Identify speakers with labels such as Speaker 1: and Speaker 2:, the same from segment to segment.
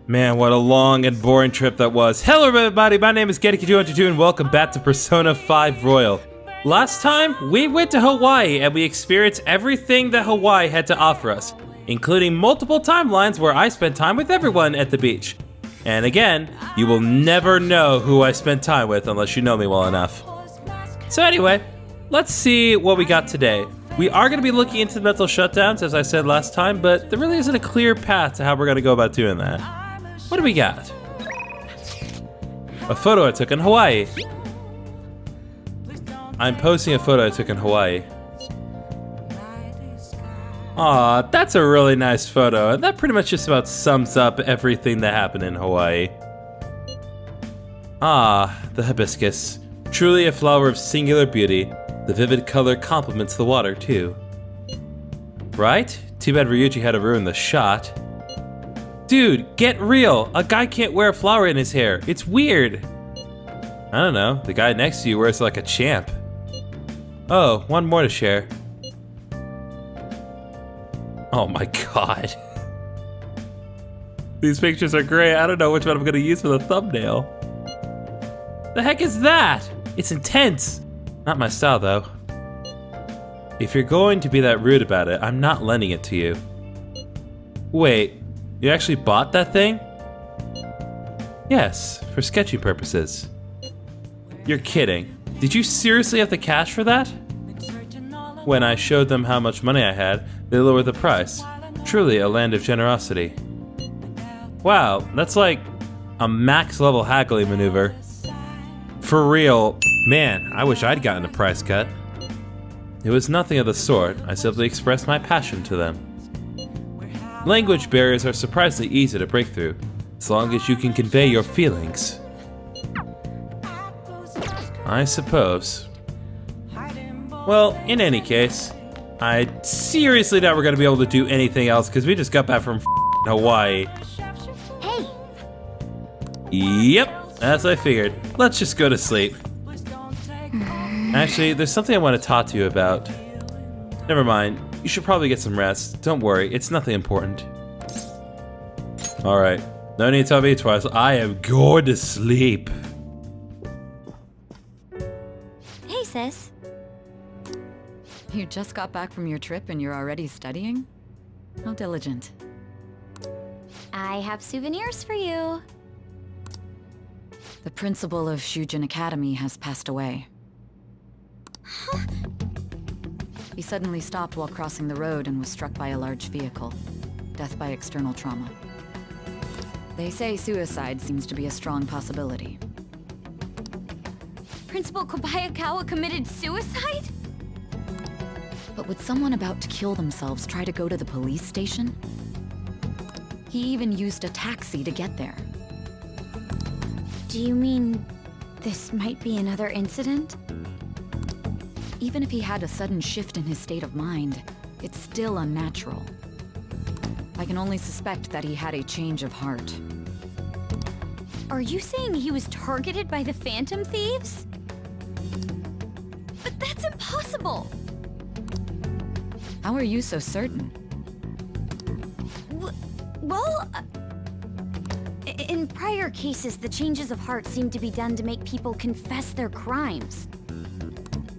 Speaker 1: Man, what a long and boring trip that was. Hello everybody, my name is Getty222 and welcome back to Persona 5 Royal. Last time, we went to Hawaii and we experienced everything that Hawaii had to offer us, including multiple timelines where I spent time with everyone at the beach. And again, you will never know who I spent time with unless you know me well enough. So anyway, let's see what we got today. We are going to be looking into the mental shutdowns, as I said last time, but there really isn't a clear path to how we're going to go about doing that. What do we got? A photo I took in Hawaii. I'm posting a photo I took in Hawaii. Aw, that's a really nice photo, and that pretty much just about sums up everything that happened in Hawaii. Ah, the hibiscus. Truly a flower of singular beauty. The vivid color complements the water, too. Right? Too bad Ryuji had to ruin the shot. Dude, get real! A guy can't wear a flower in his hair. It's weird. I don't know. The guy next to you wears like a champ. Oh, one more to share. Oh my god. These pictures are great. I don't know which one I'm gonna use for the thumbnail. The heck is that? It's intense. Not my style though. If you're going to be that rude about it, I'm not lending it to you. Wait. You actually bought that thing? Yes, for sketching purposes. You're kidding. Did you seriously have the cash for that? When I showed them how much money I had, they lowered the price. Truly a land of generosity. Wow, that's like a max level haggling maneuver. For real, man, I wish I'd gotten a price cut. It was nothing of the sort. I simply expressed my passion to them. Language barriers are surprisingly easy to break through, as long as you can convey your feelings. I suppose. Well, in any case, I seriously doubt we're gonna be able to do anything else because we just got back from Hawaii.
Speaker 2: Hey!
Speaker 1: Yep, as I figured. Let's just go to sleep. Actually, there's something I want to talk to you about. Never mind. You should probably get some rest. Don't worry, it's nothing important. Alright, no need to tell me twice. I am going to sleep.
Speaker 2: Hey, sis.
Speaker 3: You just got back from your trip and you're already studying? How diligent.
Speaker 2: I have souvenirs for you.
Speaker 3: The principal of Shujin Academy has passed away.
Speaker 2: Huh?
Speaker 3: He suddenly stopped while crossing the road and was struck by a large vehicle. Death by external trauma. They say suicide seems to be a strong possibility.
Speaker 2: Principal Kobayakawa committed suicide?
Speaker 3: But would someone about to kill themselves try to go to the police station? He even used a taxi to get there.
Speaker 2: Do you mean this might be another incident?
Speaker 3: Even if he had a sudden shift in his state of mind, it's still unnatural. I can only suspect that he had a change of heart.
Speaker 2: Are you saying he was targeted by the Phantom Thieves? But that's impossible!
Speaker 3: How are you so certain?
Speaker 2: In prior cases, the changes of heart seem to be done to make people confess their crimes.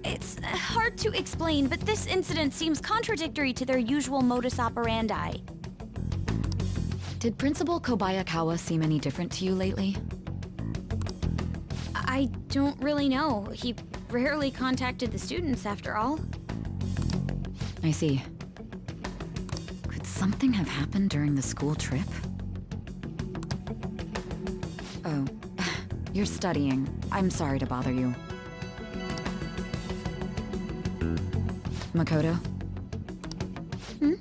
Speaker 2: It's hard to explain, but this incident seems contradictory to their usual modus operandi.
Speaker 3: Did Principal Kobayakawa seem any different to you lately?
Speaker 2: I don't really know. He rarely contacted the students, after all.
Speaker 3: I see. Could something have happened during the school trip? Oh, you're studying. I'm sorry to bother you. Makoto?
Speaker 2: Hmm?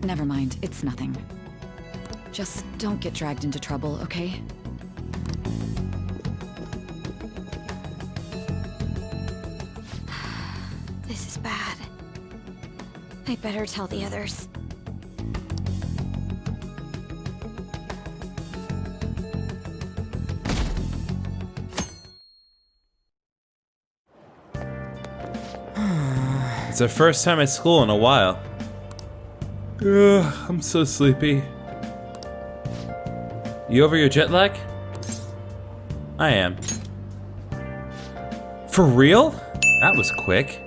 Speaker 3: Never mind, it's nothing. Just don't get dragged into trouble, okay?
Speaker 2: This is bad. I better tell the others.
Speaker 1: It's our first time at school in a while. Ugh, I'm so sleepy. You over your jet lag? I am. For real? That was quick.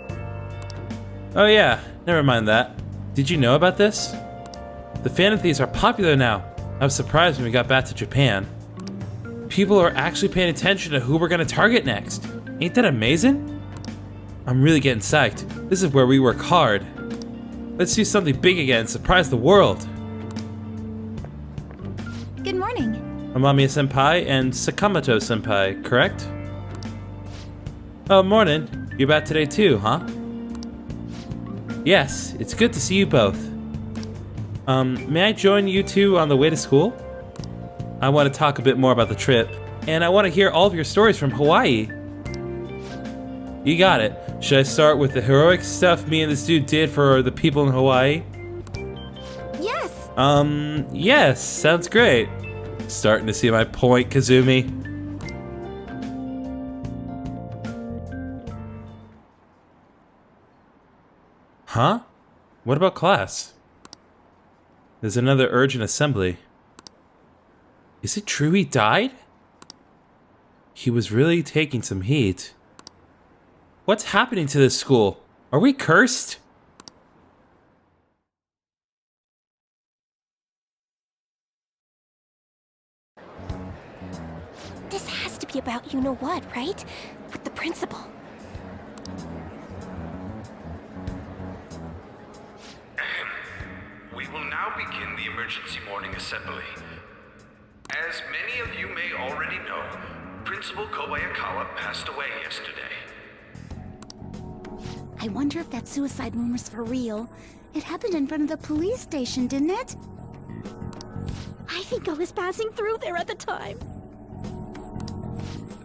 Speaker 1: Oh yeah, never mind that. Did you know about this? The Phantom Thieves are popular now. I was surprised when we got back to Japan. People are actually paying attention to who we're gonna target next. Ain't that amazing? I'm really getting psyched. This is where we work hard. Let's do something big again and surprise the world.
Speaker 2: Good morning.
Speaker 1: Amamiya-senpai and Sakamoto-senpai, correct? Oh, morning. You're back today too, huh? Yes, it's good to see you both. May I join you two on the way to school? I want to talk a bit more about the trip, and I want to hear all of your stories from Hawaii. You got it. Should I start with the heroic stuff me and this dude did for the people in Hawaii?
Speaker 2: Yes.
Speaker 1: Yes, sounds great. Starting to see my point, Kazumi. Huh? What about class? There's another urgent assembly. Is it true he died? He was really taking some heat. What's happening to this school? Are we cursed?
Speaker 4: This has to be about you-know-what, right? With the principal.
Speaker 5: We will now begin the emergency morning assembly. As many of you may already know, Principal Kobayakawa passed away yesterday.
Speaker 4: I wonder if that suicide rumor's for real. It happened in front of the police station, didn't it? I think I was passing through there at the time.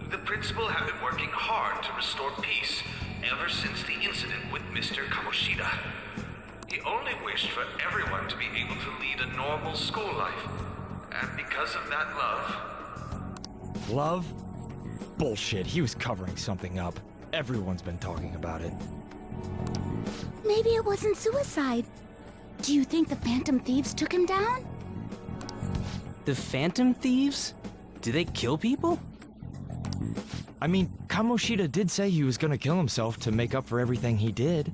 Speaker 5: The principal had been working hard to restore peace ever since the incident with Mr. Kamoshida. He only wished for everyone to be able to lead a normal school life. And because of that love...
Speaker 6: Love? Bullshit, he was covering something up. Everyone's been talking about it.
Speaker 4: Maybe it wasn't suicide. Do you think the Phantom Thieves took him down?
Speaker 7: The Phantom Thieves? Do they kill people?
Speaker 6: I mean, Kamoshida did say he was gonna kill himself to make up for everything he did.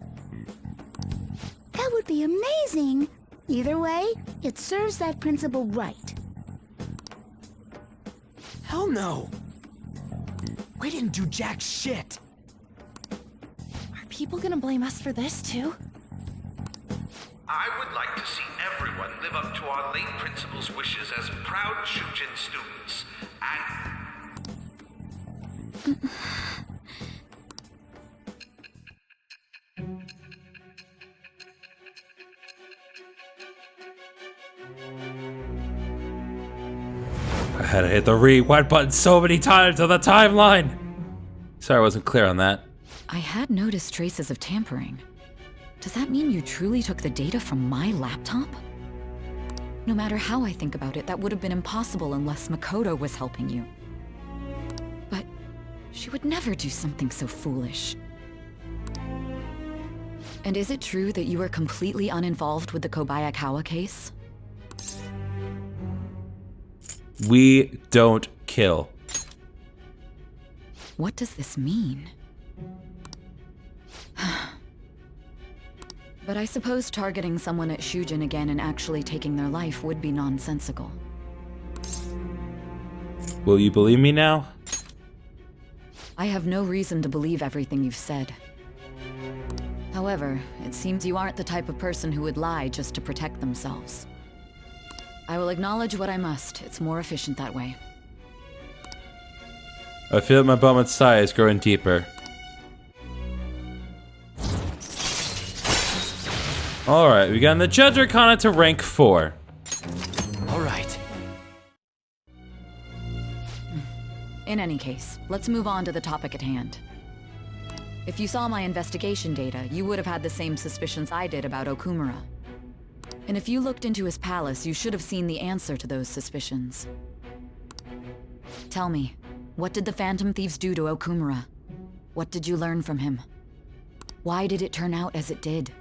Speaker 4: That would be amazing. Either way, it serves that principal right.
Speaker 6: Hell no! We didn't do jack shit!
Speaker 2: Are people gonna blame us for this too?
Speaker 5: I would like to see everyone live up to our late principal's wishes as proud Shujin students. And...
Speaker 1: I had to hit the rewind button so many times on the timeline. Sorry I wasn't clear on that.
Speaker 3: I had noticed traces of tampering. Does that mean you truly took the data from my laptop? No matter how I think about it, that would have been impossible unless Makoto was helping you. But she would never do something so foolish. And is it true that you were completely uninvolved with the Kobayakawa case?
Speaker 1: We don't kill.
Speaker 3: What does this mean? But I suppose targeting someone at Shujin again and actually taking their life would be nonsensical.
Speaker 1: Will you believe me now?
Speaker 3: I have no reason to believe everything you've said. However, it seems you aren't the type of person who would lie just to protect themselves. I will acknowledge what I must. It's more efficient that way.
Speaker 1: I feel my bum sigh is growing deeper. Alright, we got the Judge Arcana to rank 4.
Speaker 6: Alright.
Speaker 3: In any case, let's move on to the topic at hand. If you saw my investigation data, you would have had the same suspicions I did about Okumura. And if you looked into his palace, you should have seen the answer to those suspicions. Tell me, what did the Phantom Thieves do to Okumura? What did you learn from him? Why did it turn out as it did?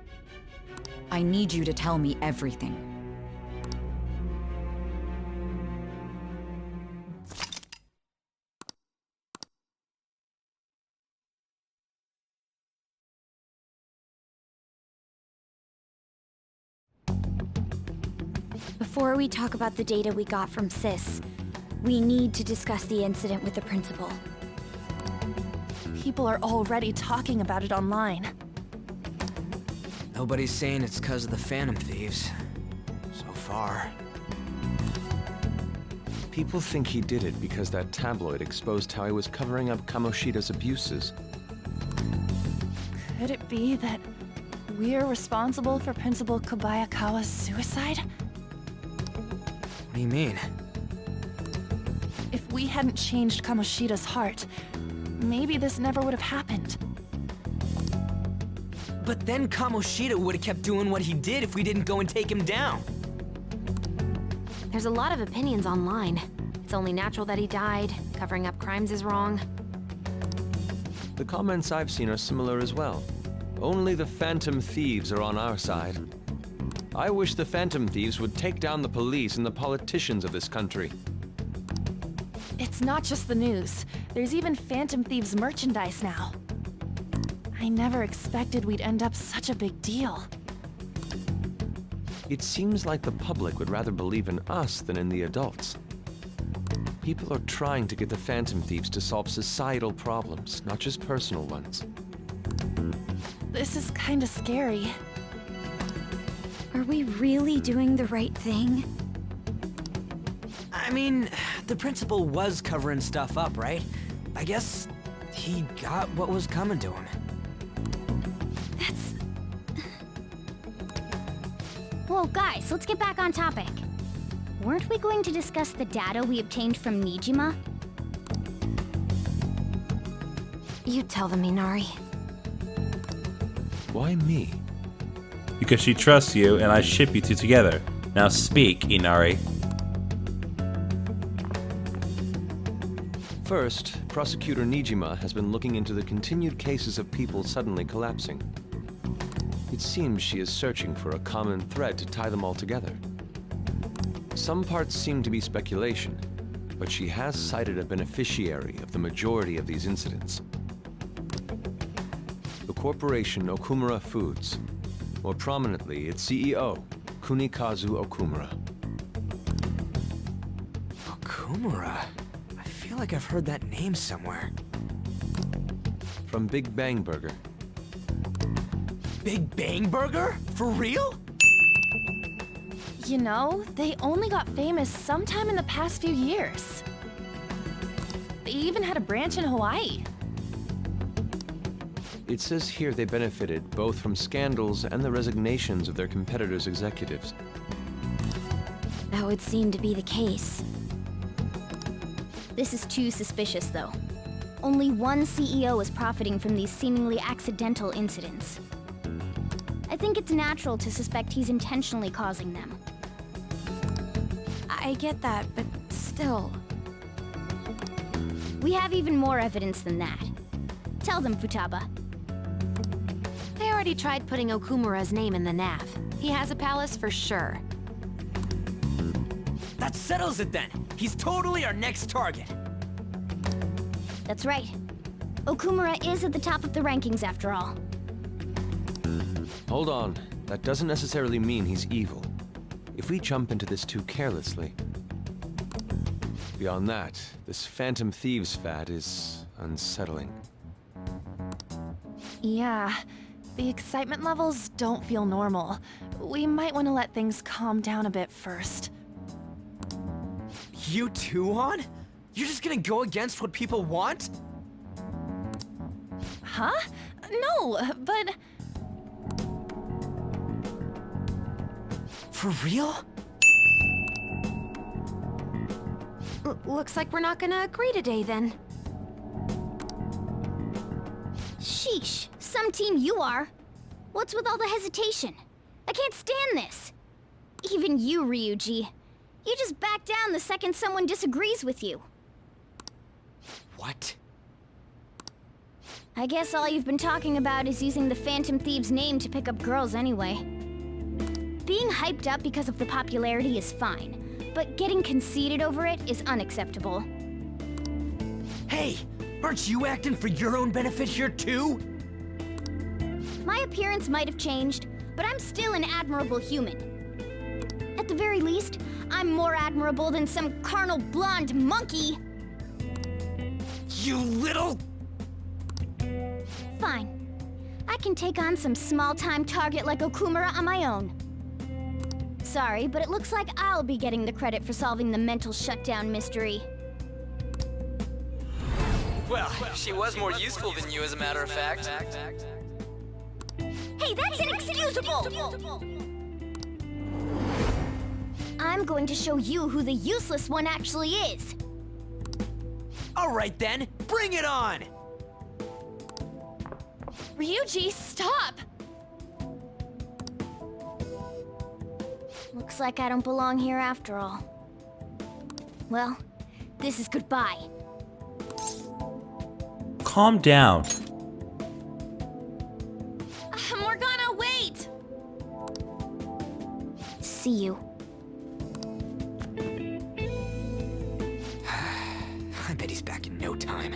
Speaker 3: I need you to tell me everything.
Speaker 2: Before we talk about the data we got from Sis, we need to discuss the incident with the principal.
Speaker 8: People are already talking about it online.
Speaker 7: Nobody's saying it's because of the Phantom Thieves. So far.
Speaker 9: People think he did it because that tabloid exposed how he was covering up Kamoshida's abuses.
Speaker 8: Could it be that we're responsible for Principal Kobayakawa's suicide?
Speaker 7: What do you mean?
Speaker 8: If we hadn't changed Kamoshida's heart, maybe this never would have happened.
Speaker 7: But then Kamoshida would have kept doing what he did if we didn't go and take him down.
Speaker 10: There's a lot of opinions online. It's only natural that he died. Covering up crimes is wrong.
Speaker 9: The comments I've seen are similar as well. Only the Phantom Thieves are on our side. I wish the Phantom Thieves would take down the police and the politicians of this country.
Speaker 8: It's not just the news. There's even Phantom Thieves merchandise now. I never expected we'd end up such a big deal.
Speaker 9: It seems like the public would rather believe in us than in the adults. People are trying to get the Phantom Thieves to solve societal problems, not just personal ones.
Speaker 8: This is kinda scary.
Speaker 2: Are we really doing the right thing?
Speaker 7: I mean, the principal was covering stuff up, right? I guess he got what was coming to him.
Speaker 2: That's...
Speaker 4: Whoa, guys, let's get back on topic. Weren't we going to discuss the data we obtained from Nijima?
Speaker 10: You tell them, Inari.
Speaker 9: Why me?
Speaker 1: Because she trusts you and I ship you two together. Now speak, Inari.
Speaker 9: First, Prosecutor Nijima has been looking into the continued cases of people suddenly collapsing. It seems she is searching for a common thread to tie them all together. Some parts seem to be speculation, but she has cited a beneficiary of the majority of these incidents. The corporation Okumura Foods, more prominently its CEO, Kunikazu Okumura.
Speaker 7: Okumura? I feel like I've heard that name somewhere.
Speaker 9: From Big Bang Burger.
Speaker 7: Big Bang Burger? For real?
Speaker 8: You know, they only got famous sometime in the past few years. They even had a branch in Hawaii.
Speaker 9: It says here they benefited both from scandals and the resignations of their competitors' executives.
Speaker 2: That would seem to be the case.
Speaker 4: This is too suspicious, though. Only one CEO is profiting from these seemingly accidental incidents. I think it's natural to suspect he's intentionally causing them.
Speaker 2: I get that, but still...
Speaker 4: We have even more evidence than that. Tell them, Futaba.
Speaker 10: They already tried putting Okumura's name in the nav. He has a palace for sure.
Speaker 7: That settles it then. He's totally our next target.
Speaker 4: That's right. Okumura is at the top of the rankings after all.
Speaker 9: Hold on. That doesn't necessarily mean he's evil. If we jump into this too carelessly. Beyond that, this Phantom Thieves fad is unsettling.
Speaker 8: Yeah, the excitement levels don't feel normal. We might want to let things calm down a bit first.
Speaker 7: You too, Han? You're just gonna go against what people want?
Speaker 8: Huh? No, but...
Speaker 7: For real?
Speaker 10: Looks like we're not gonna agree today, then.
Speaker 4: Sheesh, some team you are. What's with all the hesitation? I can't stand this. Even you, Ryuji. You just back down the second someone disagrees with you.
Speaker 7: What?
Speaker 4: I guess all you've been talking about is using the Phantom Thieves' name to pick up girls anyway. Being hyped up because of the popularity is fine, but getting conceited over it is unacceptable.
Speaker 7: Hey, aren't you acting for your own benefit here too?
Speaker 4: My appearance might have changed, but I'm still an admirable human. At the very least, I'm more admirable than some carnal blonde monkey.
Speaker 6: You little...
Speaker 4: Fine. I can take on some small-time target like Okumura on my own. Sorry, but it looks like I'll be getting the credit for solving the mental shutdown mystery.
Speaker 11: Well, she was more useful than you, as a matter of fact.
Speaker 4: Hey, that's inexcusable! I'm going to show you who the useless one actually is.
Speaker 7: All right then, bring it on!
Speaker 8: Ryuji, stop!
Speaker 4: Looks like I don't belong here after all. Well, this is goodbye.
Speaker 1: Calm down.
Speaker 8: Morgana, wait!
Speaker 4: See you.
Speaker 7: I bet he's back in no time.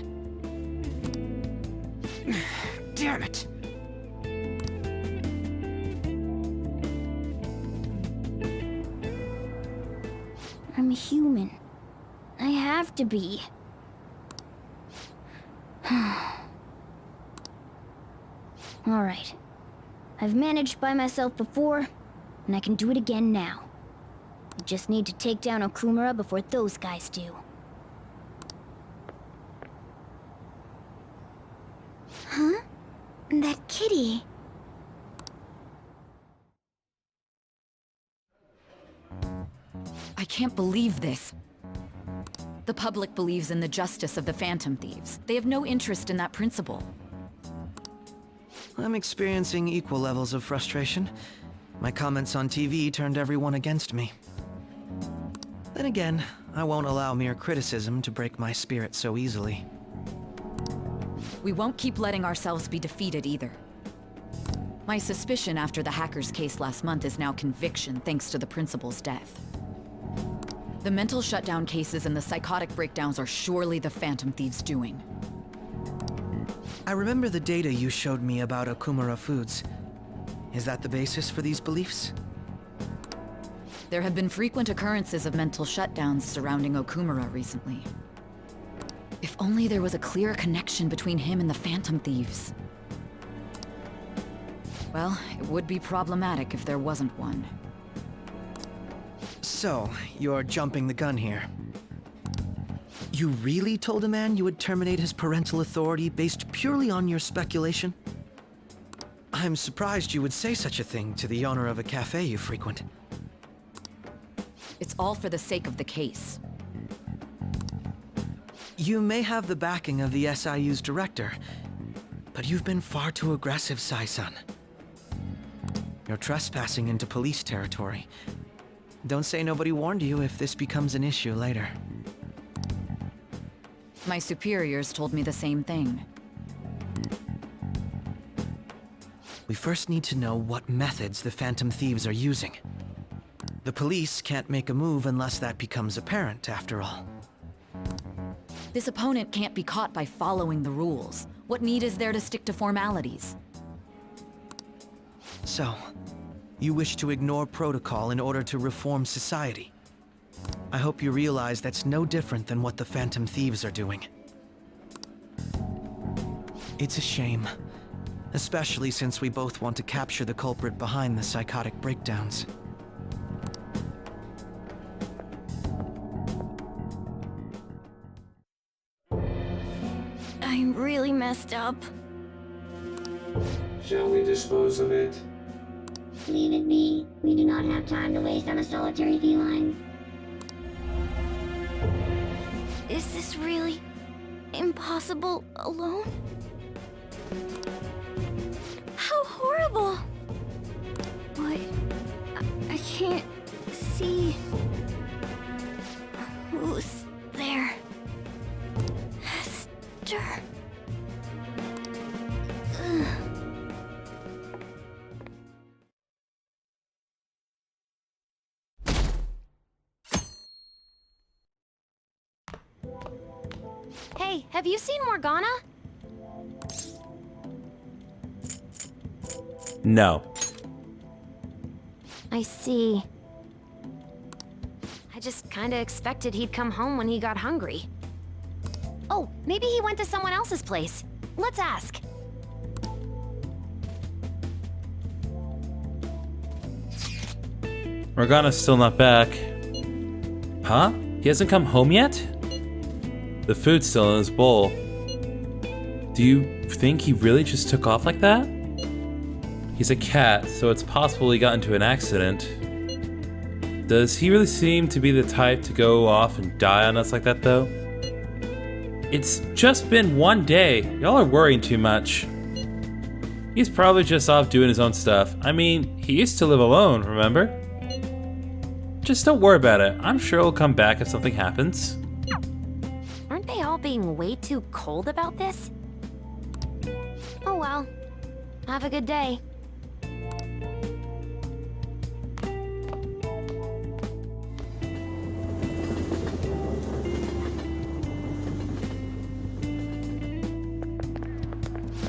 Speaker 7: Damn it!
Speaker 4: I'm a human. I have to be. Alright. I've managed by myself before, and I can do it again now. I just need to take down Okumura before those guys do. Huh? That kitty.
Speaker 3: I can't believe this. The public believes in the justice of the Phantom Thieves. They have no interest in that principle.
Speaker 12: I'm experiencing equal levels of frustration. My comments on TV turned everyone against me. Then again, I won't allow mere criticism to break my spirit so easily.
Speaker 3: We won't keep letting ourselves be defeated either. My suspicion after the hacker's case last month is now conviction thanks to the principal's death. The mental shutdown cases and the psychotic breakdowns are surely the Phantom Thieves' doing.
Speaker 12: I remember the data you showed me about Okumura Foods. Is that the basis for these beliefs?
Speaker 3: There have been frequent occurrences of mental shutdowns surrounding Okumura recently. If only there was a clear connection between him and the Phantom Thieves. Well, it would be problematic if there wasn't one.
Speaker 12: So, you're jumping the gun here. You really told a man you would terminate his parental authority based purely on your speculation? I'm surprised you would say such a thing to the owner of a cafe you frequent.
Speaker 3: It's all for the sake of the case.
Speaker 12: You may have the backing of the SIU's director, but you've been far too aggressive, Sai-san. You're trespassing into police territory. Don't say nobody warned you if this becomes an issue later.
Speaker 3: My superiors told me the same thing.
Speaker 12: We first need to know what methods the Phantom Thieves are using. The police can't make a move unless that becomes apparent, after all.
Speaker 3: This opponent can't be caught by following the rules. What need is there to stick to formalities?
Speaker 12: So, you wish to ignore protocol in order to reform society. I hope you realize that's no different than what the Phantom Thieves are doing. It's a shame, especially since we both want to capture the culprit behind the psychotic breakdowns.
Speaker 4: I'm really messed up.
Speaker 13: Shall we dispose of it?
Speaker 14: Leave it be. We do not have time to waste on a solitary feline.
Speaker 4: Is this really impossible alone? How horrible! What? I can't see who's there. Hester. Ugh.
Speaker 10: Hey, have you seen Morgana?
Speaker 1: No.
Speaker 4: I see.
Speaker 10: I just kinda expected he'd come home when he got hungry. Oh, maybe he went to someone else's place. Let's ask.
Speaker 1: Morgana's still not back. Huh? He hasn't come home yet? The food's still in his bowl. Do you think he really just took off like that? He's a cat, so it's possible he got into an accident. Does he really seem to be the type to go off and die on us like that, though? It's just been one day. Y'all are worrying too much. He's probably just off doing his own stuff. I mean, he used to live alone, remember? Just don't worry about it. I'm sure he'll come back if something happens.
Speaker 10: Aren't they all being way too cold about this? Oh well. Have a good day.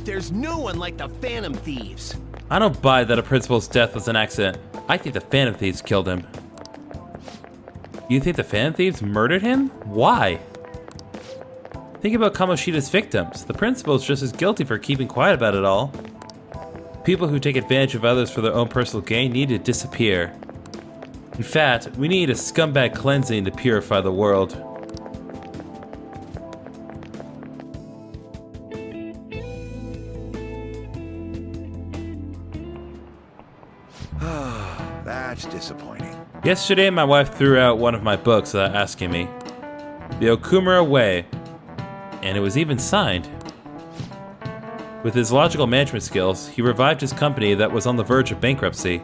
Speaker 13: There's no one like the Phantom Thieves.
Speaker 1: I don't buy that a principal's death was an accident. I think the Phantom Thieves killed him. You think the Phantom Thieves murdered him? Why? Think about Kamoshida's victims. The principal's just as guilty for keeping quiet about it all. People who take advantage of others for their own personal gain need to disappear. In fact, we need a scumbag cleansing to purify the world.
Speaker 15: That's disappointing.
Speaker 1: Yesterday, my wife threw out one of my books without asking me. The Okumura Way. And it was even signed. With his logical management skills, he revived his company that was on the verge of bankruptcy.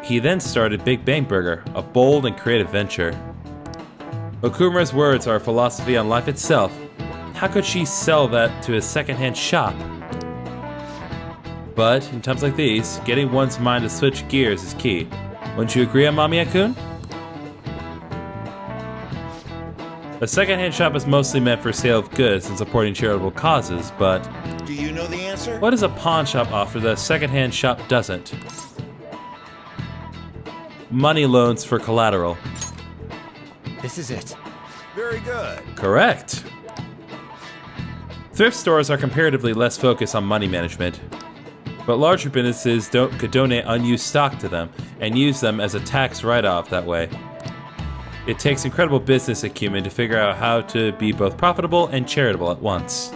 Speaker 1: He then started Big Bang Burger, a bold and creative venture. Okumura's words are a philosophy on life itself. How could she sell that to a secondhand shop? But, in times like these, getting one's mind to switch gears is key. Wouldn't you agree, Amamiya-kun? A secondhand shop is mostly meant for sale of goods and supporting charitable causes, but...
Speaker 15: Do you know the answer?
Speaker 1: What does a pawn shop offer that a secondhand shop doesn't? Money loans for collateral.
Speaker 13: This is it.
Speaker 15: Very good.
Speaker 1: Correct. Thrift stores are comparatively less focused on money management, but larger businesses could donate unused stock to them and use them as a tax write-off that way. It takes incredible business acumen to figure out how to be both profitable and charitable at once.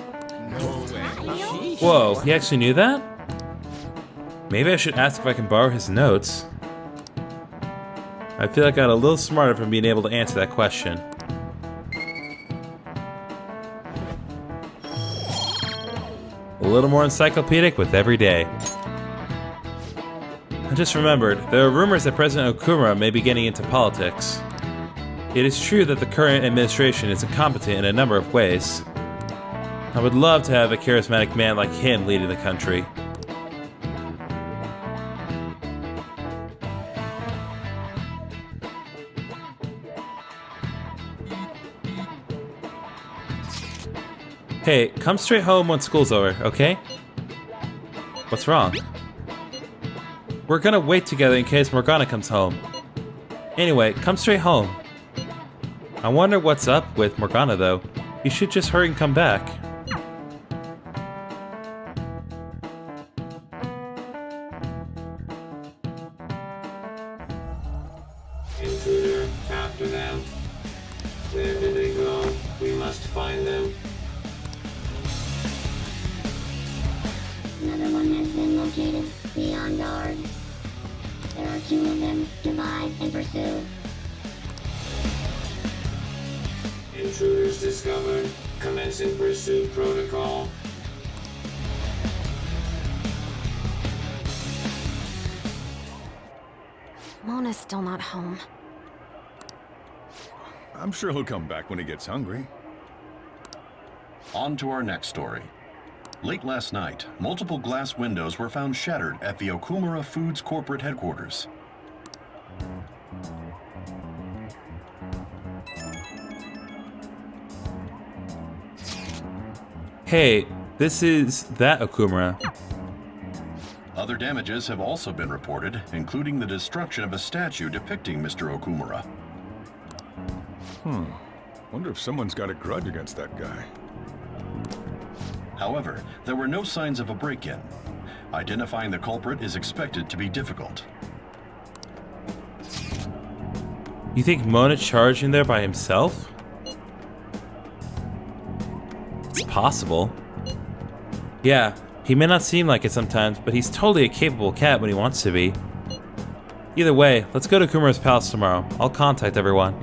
Speaker 1: Whoa, he actually knew that? Maybe I should ask if I can borrow his notes. I feel like I got a little smarter from being able to answer that question. A little more encyclopedic with every day. I just remembered, there are rumors that President Okumura may be getting into politics. It is true that the current administration is incompetent in a number of ways. I would love to have a charismatic man like him leading the country. Hey, come straight home when school's over, okay? What's wrong? We're gonna wait together in case Morgana comes home. Anyway, come straight home. I wonder what's up with Morgana, though. You should just hurry and come back.
Speaker 16: Intruder, after them. Where did they go? We must find them.
Speaker 14: Another one has been located. Be on guard. There are 2 of them. Divide and pursue.
Speaker 16: Intruders discovered. Commencing pursuit protocol.
Speaker 10: Mona's still not home.
Speaker 17: I'm sure he'll come back when he gets hungry.
Speaker 18: On to our next story. Late last night, multiple glass windows were found shattered at the Okumura Foods corporate headquarters.
Speaker 1: Hey, this is that Okumura.
Speaker 18: Other damages have also been reported, including the destruction of a statue depicting Mr. Okumura.
Speaker 17: Wonder if someone's got a grudge against that guy.
Speaker 18: However, there were no signs of a break-in. Identifying the culprit is expected to be difficult.
Speaker 1: You think Mona charged in there by himself? It's possible. Yeah, he may not seem like it sometimes, but he's totally a capable cat when he wants to be. Either way, let's go to Okumura's palace tomorrow. I'll contact everyone.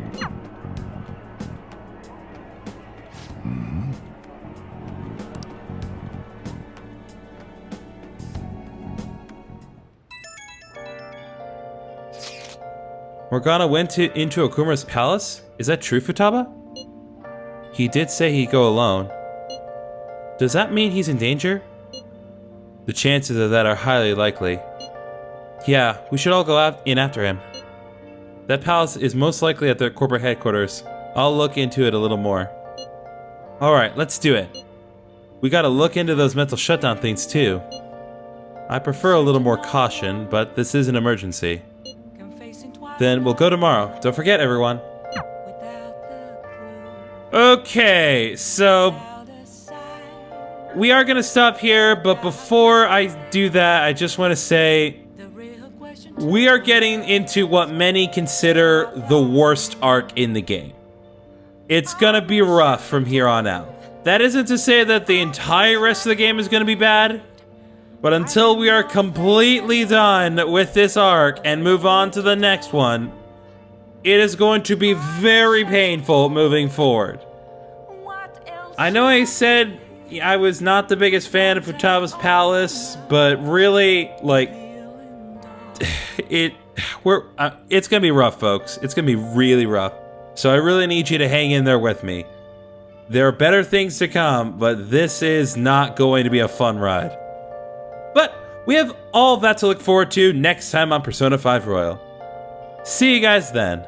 Speaker 1: Morgana went into Okumura's palace? Is that true, Futaba? He did say he'd go alone. Does that mean he's in danger? The chances of that are highly likely. Yeah, we should all go in after him. That palace is most likely at their corporate headquarters. I'll look into it a little more. Alright, let's do it. We gotta look into those mental shutdown things too. I prefer a little more caution, but this is an emergency. Then we'll go tomorrow. Don't forget, everyone. Okay, so we are gonna stop here, but before I do that, I just want to say we are getting into what many consider the worst arc in the game. It's gonna be rough from here on out. That isn't to say that the entire rest of the game is gonna be bad, but until we are completely done with this arc and move on to the next one, it is going to be very painful moving forward. I know I said I was not the biggest fan of Futaba's Palace, but really, like, it's gonna be rough, folks. It's gonna be really rough. So I really need you to hang in there with me. There are better things to come, but this is not going to be a fun ride. But we have all that to look forward to next time on Persona 5 Royal. See you guys then.